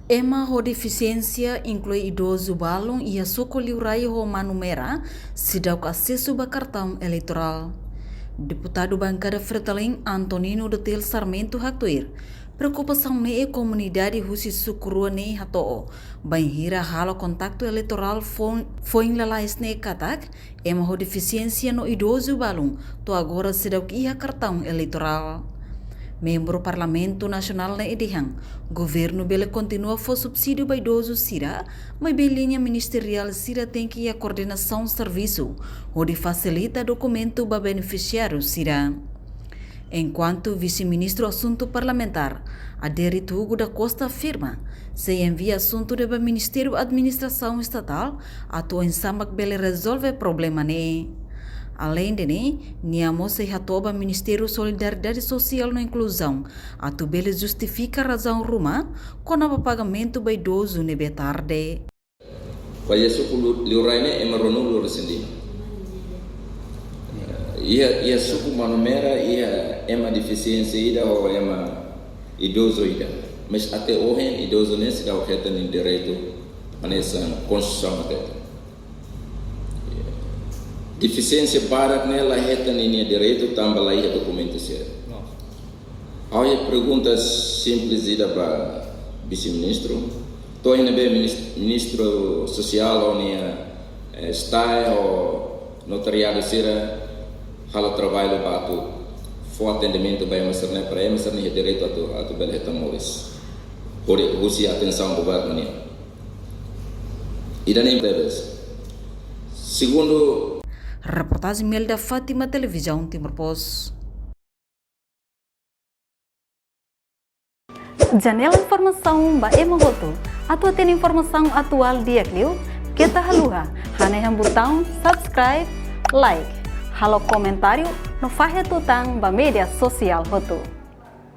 Ema ho deficiência inclui idoso balão e a socolhiu raio ho manumera se dá o acesso ao cartão eleitoral. Deputado bancada Fretalin Antonino de Tel Sarmento Hatuir, preocupação ne a comunidade russa sucrua ne hatoo, bem hira hala contacto eleitoral foi em lalais ne katak, ema ho deficiência no idoso balão, to agora se dá o cartão eleitoral. Membro Parlamento Nacional na Edihang, governo bele continua for subsídio para idosos Sira, mas bem linha ministerial Sira tem que ir a coordenação serviço, onde facilita documento para beneficiário Sira. Enquanto vice-ministro assunto parlamentar, Adérito Hugo da Costa afirma, se envia assunto do Ministério Administração Estatal, atua em Samak bele resolve problema ne. Além de niamo se hatoba Ministério Solidariedade Social na Inclusão, a tubele justifica a razão ruma com o pagamento do idoso nebe tarde. Quaya suku liuraine emaronu lurusendi. Ia suku manumera ia ema deficiência ida ou ema idoso ida. Mas até hoje idoso nesse dá o reto no direito nessa Constituição até. Deficiência para nela reta nem direito também lá é documento certo. Aí perguntas simples ida para vice-ministro, tô indo bem ministro social ou nia está ou notariado será halo trabalho batu for atendimento bem mas não para mas não é direito a tu bel reta moris. Por usi atenção do governo nia. Ida nem breves. Segundo Reportagem Melda Fátima, Televisão Timor Pos. Janela Informação ba Emogoto. Atua tem informação atual dia Clio. Kita haluha. Haneham botão subscribe, like. Halo comentário no Fahia Tutang ba media sosial Hoto.